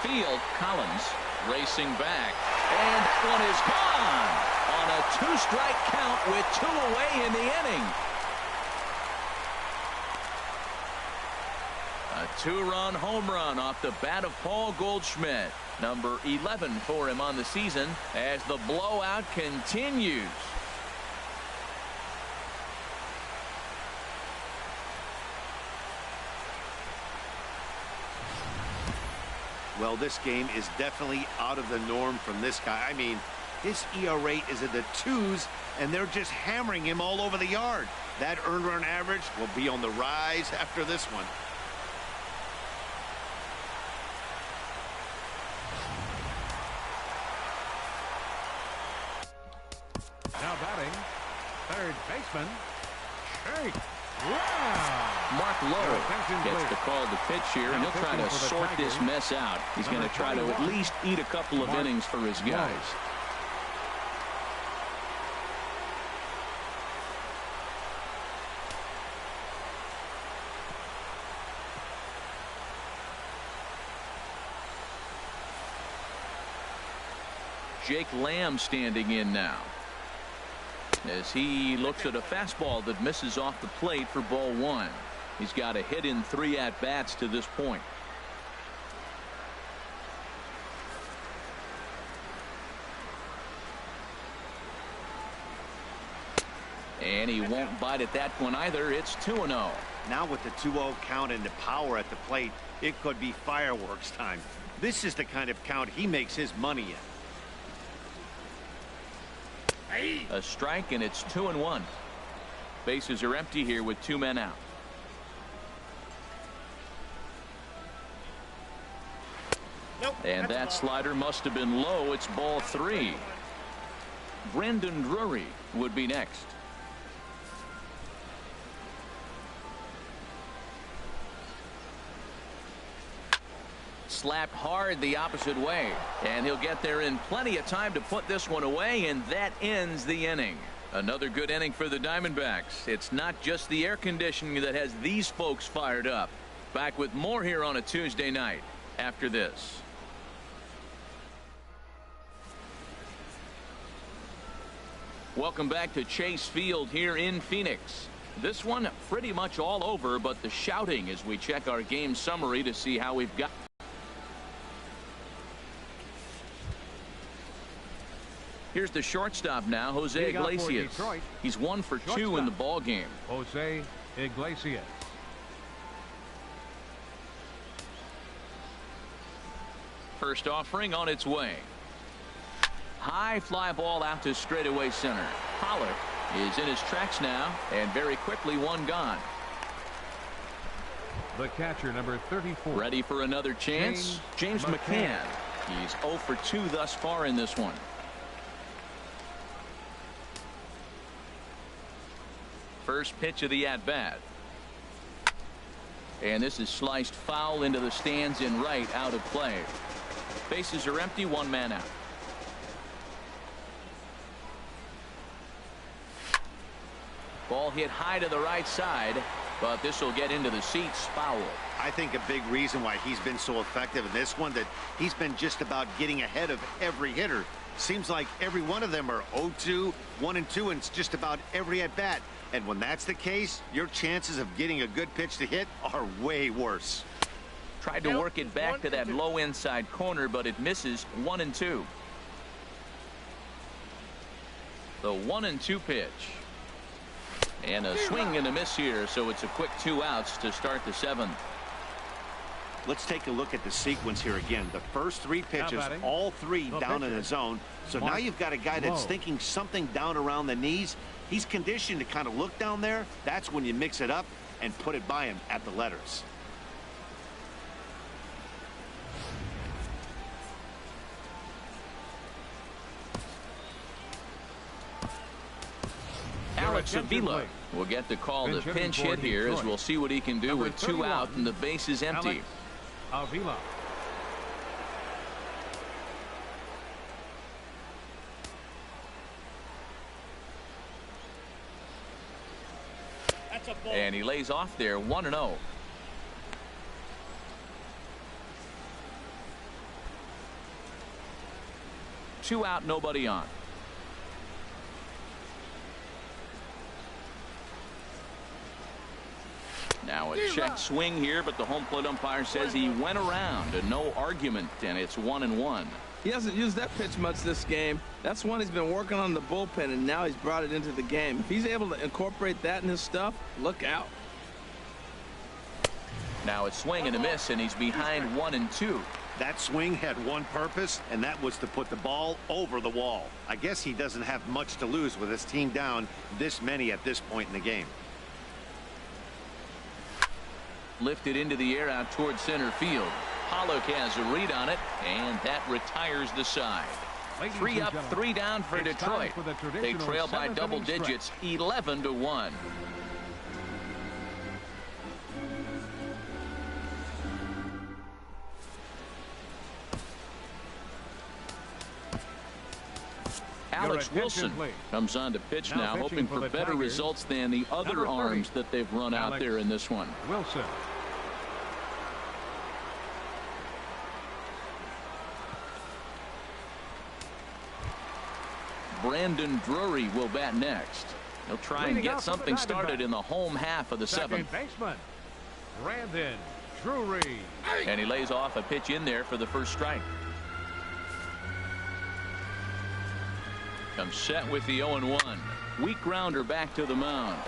field. Collins racing back, and that one is gone on a 2-strike count with 2 away in the inning. A 2-run home run off the bat of Paul Goldschmidt, number 11 for him on the season, as the blowout continues. Well, this game is definitely out of the norm from this guy. I mean, his ERA is in the 2s, and they're just hammering him all over the yard. That earned run average will be on the rise after this one. Now batting, third baseman, Shank. Wow. Mark Lowe gets the call to pitch here, and he'll try to sort this mess out. He's going to try to at least eat a couple of innings for his guys. Jake Lamb standing in now, as he looks at a fastball that misses off the plate for ball 1. He's got a hit in 3 at-bats to this point. And he won't bite at that one either. It's 2-0. Now with the 2-0 count and the power at the plate, it could be fireworks time. This is the kind of count he makes his money in. A strike, and it's 2-1. Bases are empty here with 2 men out. And that slider must have been low. It's ball 3. Brandon Drury would be next. Slapped hard the opposite way, and he'll get there in plenty of time to put this one away, and that ends the inning. Another good inning for the Diamondbacks. It's not just the air conditioning that has these folks fired up. Back with more here on a Tuesday night after this. Welcome back to Chase Field here in Phoenix. This one pretty much all over, but the shouting as we check our game summary to see how we've got. Here's the shortstop now, Jose Iglesias. He's 1 for 2 in the ball game. Jose Iglesias. First offering on its way. High fly ball out to straightaway center. Pollock is in his tracks now, and very quickly one gone. The catcher, number 34. Ready for another chance? James McCann. He's 0 for 2 thus far in this one. First pitch of the at-bat. And this is sliced foul into the stands in right, out of play. Bases are empty, 1 man out. Ball hit high to the right side, but this will get into the seats, foul. I think a big reason why he's been so effective in this one, that he's been just about getting ahead of every hitter. Seems like every one of them are 0-2, 1-2, and it's just about every at-bat. And when that's the case, your chances of getting a good pitch to hit are way worse. Tried to work it back to that low inside corner, but it misses. 1-2. The 1-2 pitch. And a swing and a miss here, so it's a quick 2 outs to start the 7th. Let's take a look at the sequence here again. The first 3 pitches, all 3 down in the zone. So now you've got a guy that's thinking something down around the knees. He's conditioned to kind of look down there. That's when you mix it up and put it by him at the letters. Alex Avila will get the call to pinch hit here, as we'll see what he can do with 2 out and the base is empty. Avila. And he lays off there, 1-0. 2 out, nobody on. Now a check swing here, but the home plate umpire says he went around, and no argument, and it's 1-1. He hasn't used that pitch much this game. That's one he's been working on the bullpen, and now he's brought it into the game. If he's able to incorporate that in his stuff, look out. Now it's swing and a miss, and he's behind 1-2. That swing had one purpose, and that was to put the ball over the wall. I guess he doesn't have much to lose with his team down this many at this point in the game. Lifted into the air out towards center field. Pollock has a read on it, and that retires the side. 3 up, 3 down for Detroit. They trail by double digits, 11-1. Alex Wilson comes on to pitch now, hoping for better results than the other arms that they've run out there in this one. Wilson. Brandon Drury will bat next. He'll try and get something started in the home half of the seventh. Baseman Brandon Drury. And he lays off a pitch in there for the first strike. Comes set with the 0-1. Weak grounder back to the mound.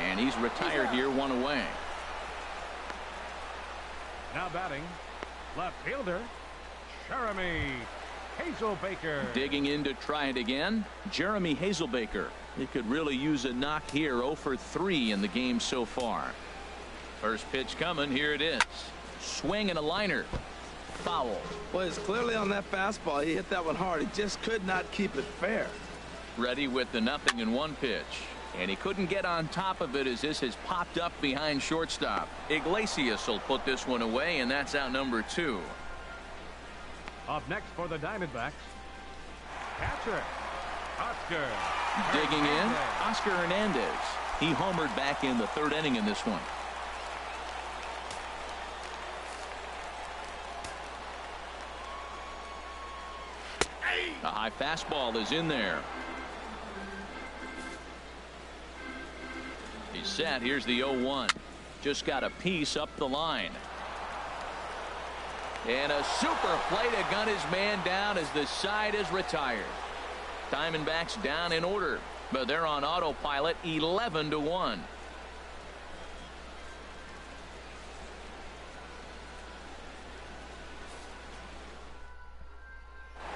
And he's retired here, 1 away. Now batting, left fielder Jeremy Hazelbaker. Digging in to try it again, Jeremy Hazelbaker. He could really use a knock here. 0 for 3 in the game so far. First pitch coming. Here it is. Swing and a liner. Foul. Well, it's clearly on that fastball. He hit that one hard. He just could not keep it fair. Ready with the 0-1 pitch. And he couldn't get on top of it as this has popped up behind shortstop. Iglesias will put this one away, and that's out number 2. Up next for the Diamondbacks, catcher Oscar Digging in, Hernandez. Oscar Hernandez. He homered back in the 3rd inning in this one. A high fastball is in there. He's set. Here's the 0-1. Just got a piece up the line. And a super play to gun his man down as the side is retired. Diamondbacks down in order, but they're on autopilot, 11-1.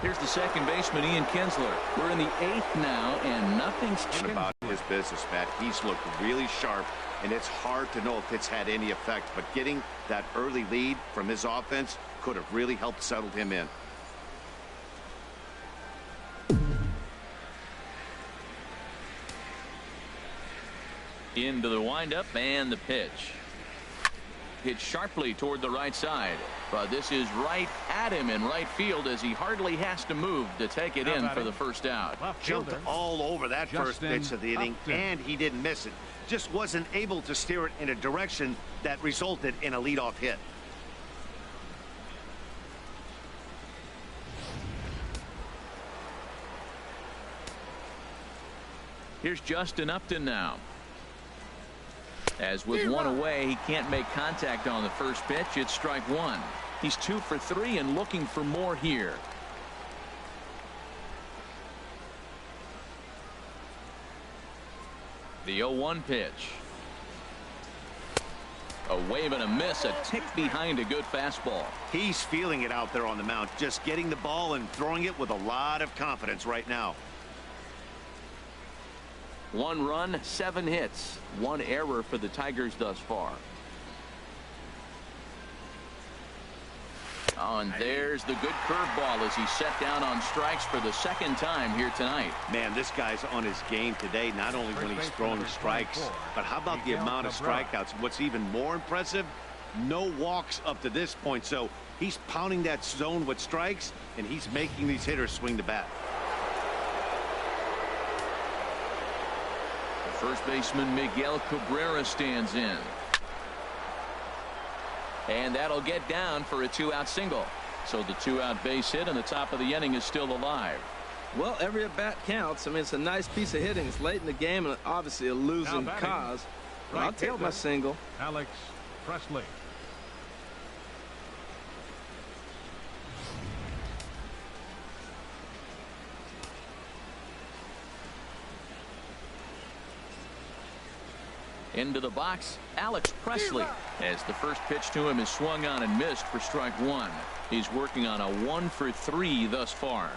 Here's the second baseman, Ian Kinsler. We're in the 8th now, and nothing's changed about his business, Matt. He's looked really sharp, and it's hard to know if it's had any effect, but getting that early lead from his offense could have really helped settle him in. Into the windup and the pitch. Hit sharply toward the right side, but this is right at him in right field as he hardly has to move to take it in for the first out. Jumped all over that first pitch of the inning, and he didn't miss it. Just wasn't able to steer it in a direction that resulted in a leadoff hit. Here's Justin Upton now. As with 1 away, he can't make contact on the first pitch. It's strike 1. He's 2 for 3 and looking for more here. The 0-1 pitch. A wave and a miss, a tick behind a good fastball. He's feeling it out there on the mound, just getting the ball and throwing it with a lot of confidence right now. 1 run, 7 hits, 1 error for the Tigers thus far. Oh, and there's the good curveball as he's set down on strikes for the 2nd time here tonight. Man, this guy's on his game today, not only when he's throwing strikes, but how about the amount of strikeouts? What's even more impressive, no walks up to this point. So he's pounding that zone with strikes, and he's making these hitters swing the bat. First baseman Miguel Cabrera stands in. And that'll get down for a 2-out single. So the 2-out base hit and the top of the inning is still alive. Well, every at bat counts. I mean, it's a nice piece of hitting. It's late in the game and obviously a losing cause. But I'll take my single. Alex Presley. Into the box, Alex Presley, as the first pitch to him is swung on and missed for strike one. He's working on a 1-for-3 thus far.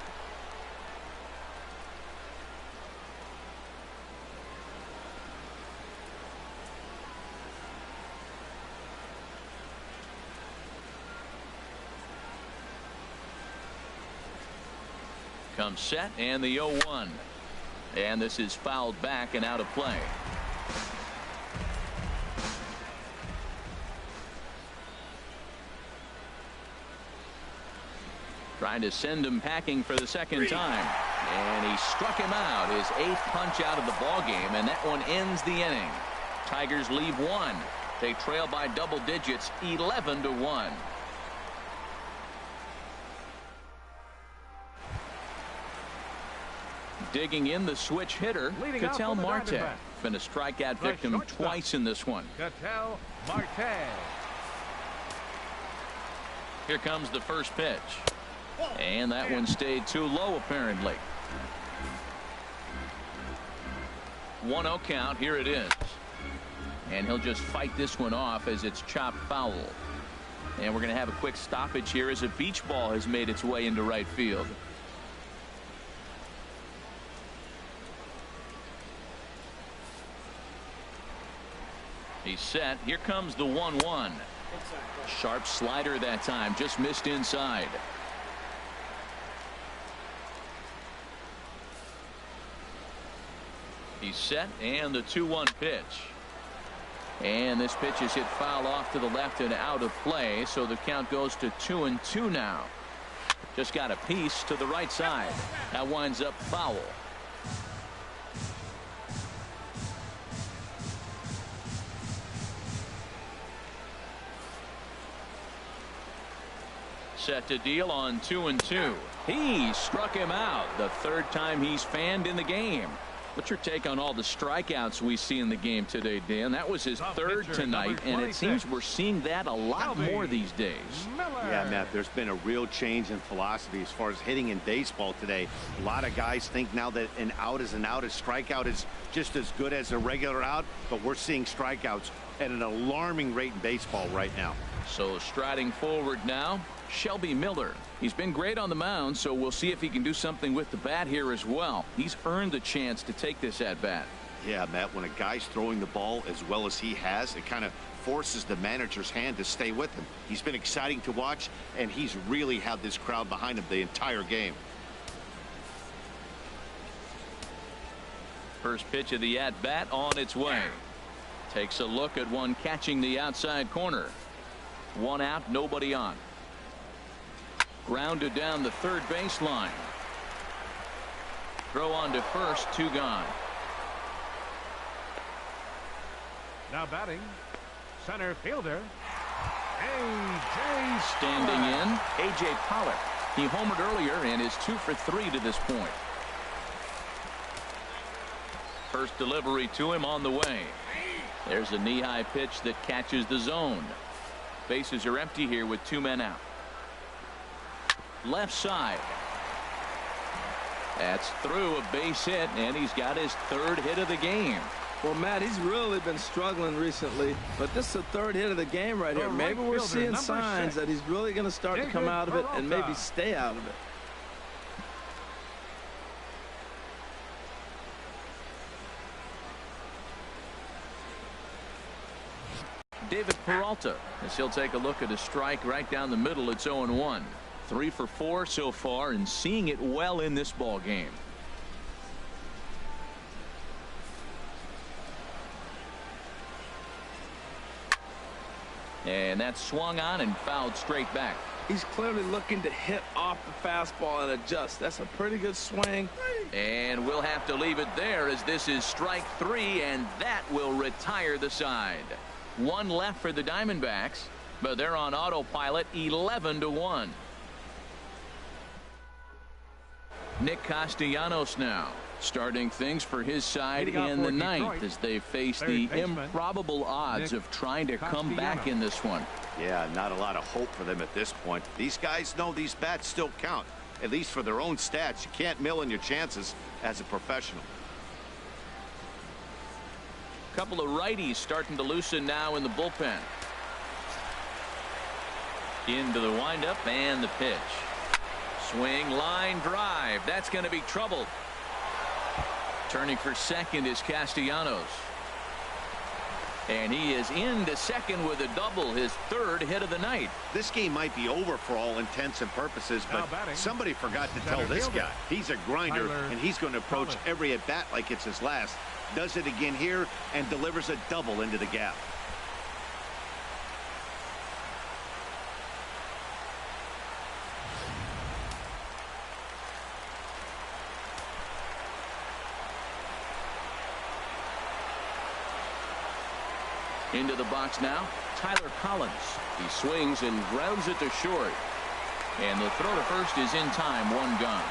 Comes set and the 0-1. And this is fouled back and out of play. Trying to send him packing for the second time. And he struck him out. His 8th punch out of the ball game, and that one ends the inning. Tigers leave one. They trail by double digits, 11-1. Digging in the switch hitter, Ketel Marte. Been a strikeout victim twice in this one. Ketel Marte. Here comes the first pitch. And that one stayed too low, apparently. 1-0 count. Here it is. And he'll just fight this one off as it's chopped foul. And we're going to have a quick stoppage here as a beach ball has made its way into right field. He's set. Here comes the 1-1. Sharp slider that time. Just missed inside. He's set and the 2-1 pitch. And this pitch is hit foul off to the left and out of play. So the count goes to 2-2 now. Just got a piece to the right side. That winds up foul. Set to deal on 2-2. He struck him out the third time he's fanned in the game. What's your take on all the strikeouts we see in the game today, Dan? That was his third tonight, and it seems we're seeing that a lot more these days. Yeah, Matt, there's been a real change in philosophy as far as hitting in baseball today. A lot of guys think now that an out is an out. A strikeout is just as good as a regular out, but we're seeing strikeouts at an alarming rate in baseball right now. So striding forward now, Shelby Miller. He's been great on the mound, so we'll see if he can do something with the bat here as well. He's earned the chance to take this at bat. Yeah, Matt, when a guy's throwing the ball as well as he has, it kind of forces the manager's hand to stay with him. He's been exciting to watch, and he's really had this crowd behind him the entire game. First pitch of the at bat on its way. Takes a look at one catching the outside corner. One out, nobody on. Grounded down the third baseline. Throw on to first, 2 gone. Now batting, center fielder, A.J. Standing in, A.J. Pollock. He homered earlier and is 2 for 3 to this point. First delivery to him on the way. There's a knee-high pitch that catches the zone. Bases are empty here with 2 men out. Left side. That's through, a base hit, and he's got his 3rd hit of the game. Well, Matt, he's really been struggling recently, but this is the 3rd hit of the game right here. Maybe we're seeing signs that he's really going to start to come out of it and maybe stay out of it. David Peralta, as he'll take a look at a strike right down the middle. It's 0-1. 3 for 4 so far, and seeing it well in this ball game. And that's swung on and fouled straight back. He's clearly looking to hit off the fastball and adjust. That's a pretty good swing. And we'll have to leave it there, as this is strike 3, and that will retire the side. 1 left for the Diamondbacks, but they're on autopilot, 11-1. Nick Castellanos now starting things for his side in the ninth as they face the improbable odds of trying to come back in this one. Yeah, not a lot of hope for them at this point. These guys know these bats still count, at least for their own stats. You can't mill in your chances as a professional. Couple of righties starting to loosen now in the bullpen. Into the windup and the pitch. Swing, line drive. That's going to be trouble. Turning for second is Castellanos. And he is into second with a double, his third hit of the night. This game might be over for all intents and purposes, but somebody forgot to tell this guy. He's a grinder, and he's going to approach every at-bat like it's his last. Does it again here and delivers a double into the gap. Into the box now, Tyler Collins. He swings and grounds it to short. And the throw to first is in time, one gone.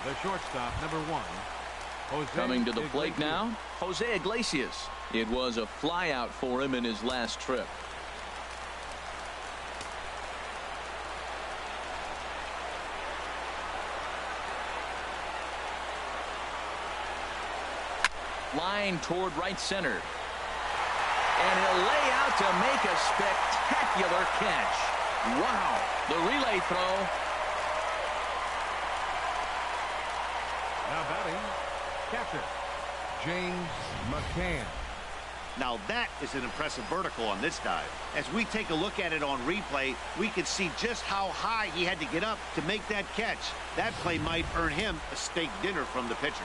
The shortstop, number 1. Jose Coming to the plate Iglesias. now, Jose Iglesias. It was a flyout for him in his last trip. Line toward right center. And he'll lay out to make a spectacular catch. Wow. The relay throw. Now batting, catcher, James McCann. Now that is an impressive vertical on this dive. As we take a look at it on replay, we can see just how high he had to get up to make that catch. That play might earn him a steak dinner from the pitcher.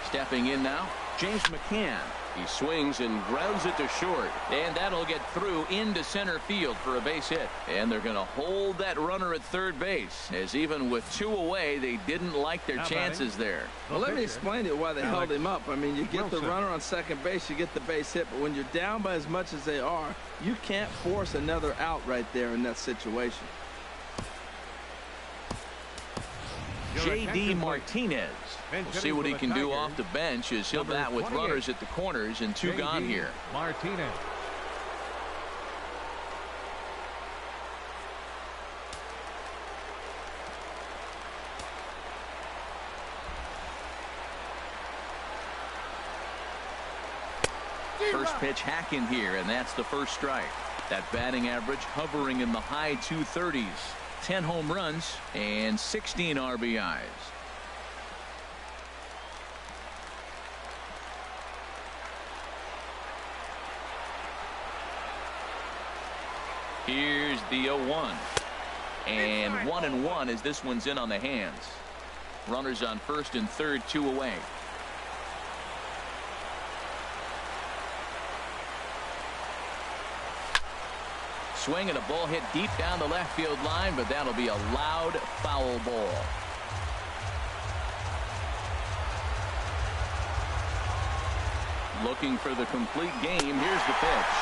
Stepping in now, James McCann. He swings and grounds it to short. And that'll get through into center field for a base hit. And they're going to hold that runner at third base, as even with 2 away, they didn't like their chances there. Well, let me explain to you why they held him up. I mean, you get the runner on second base, you get the base hit. But when you're down by as much as they are, you can't force another out right there in that situation. J.D. Martinez. We'll see what he can do off the bench as he'll bat with runners at the corners and 2 gone here. Martinez. First pitch hack in here, and that's the first strike. That batting average hovering in the high 230s. 10 home runs and 16 RBIs. Here's the 0-1. And 1-1 as this one's in on the hands. Runners on first and third, 2 away. Swing and a ball hit deep down the left field line, but that'll be a loud foul ball. Looking for the complete game. Here's the pitch.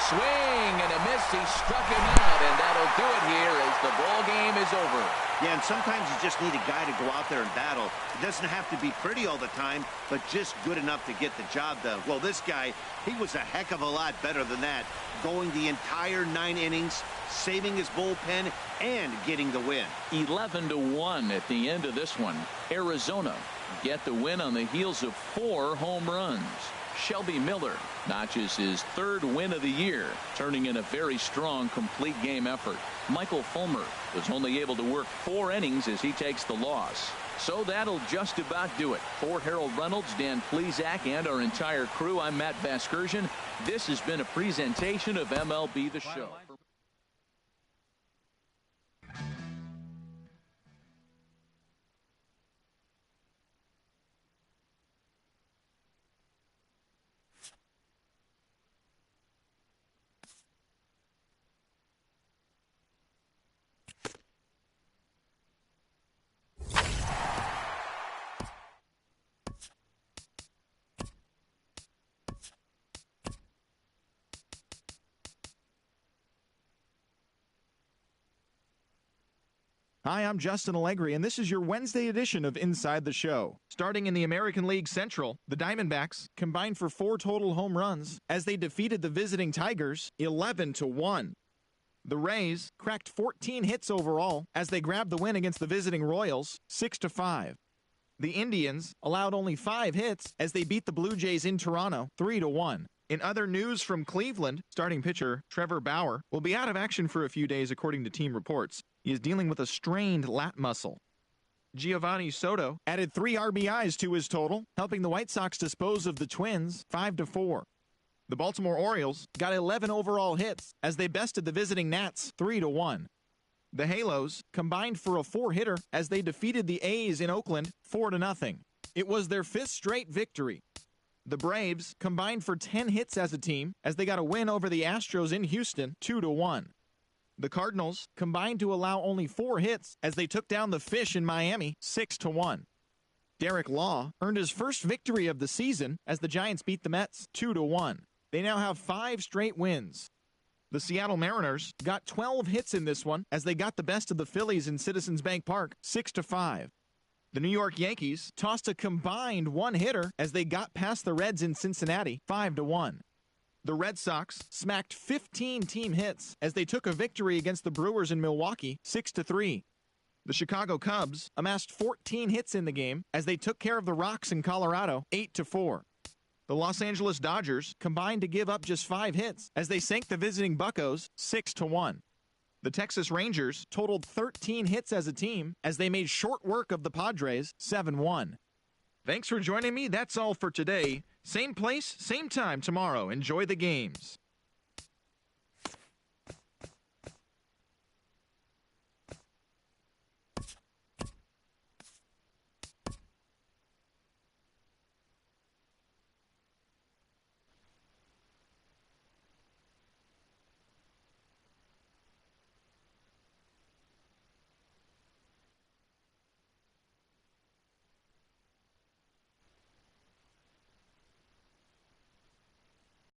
Swing and a miss. He struck him out, and that'll do it here as the ball game is over. Yeah, and sometimes you just need a guy to go out there and battle. It doesn't have to be pretty all the time, but just good enough to get the job done. Well, this guy, he was a heck of a lot better than that, going the entire 9 innings, saving his bullpen, and getting the win. 11-1 at the end of this one. Arizona get the win on the heels of 4 home runs. Shelby Miller notches his 3rd win of the year, turning in a very strong complete game effort. Michael Fulmer was only able to work 4 innings as he takes the loss. So that'll just about do it. For Harold Reynolds, Dan Plesac, and our entire crew, I'm Matt Vasgersian. This has been a presentation of MLB The Show. Hi, I'm Justin Allegri, and this is your Wednesday edition of Inside the Show. Starting in the American League Central, the Diamondbacks combined for 4 total home runs as they defeated the visiting Tigers 11-1. The Rays cracked 14 hits overall as they grabbed the win against the visiting Royals 6-5. The Indians allowed only 5 hits as they beat the Blue Jays in Toronto 3-1. In other news from Cleveland, starting pitcher Trevor Bauer will be out of action for a few days according to team reports. He is dealing with a strained lat muscle. Giovanni Soto added 3 RBIs to his total, helping the White Sox dispose of the Twins 5-4. The Baltimore Orioles got 11 overall hits as they bested the visiting Nats 3-1. The Halos combined for a 4-hitter as they defeated the A's in Oakland 4-0. It was their 5th straight victory. The Braves combined for 10 hits as a team as they got a win over the Astros in Houston 2-1. The Cardinals combined to allow only 4 hits as they took down the Fish in Miami 6-1. Derek Law earned his first victory of the season as the Giants beat the Mets 2-1. They now have 5 straight wins. The Seattle Mariners got 12 hits in this one as they got the best of the Phillies in Citizens Bank Park 6-5. The New York Yankees tossed a combined 1-hitter as they got past the Reds in Cincinnati 5-1. The Red Sox smacked 15 team hits as they took a victory against the Brewers in Milwaukee 6-3. The Chicago Cubs amassed 14 hits in the game as they took care of the Rocks in Colorado 8-4. The Los Angeles Dodgers combined to give up just 5 hits as they sank the visiting Buccos 6-1. The Texas Rangers totaled 13 hits as a team as they made short work of the Padres 7-1. Thanks for joining me. That's all for today. Same place, same time tomorrow. Enjoy the games.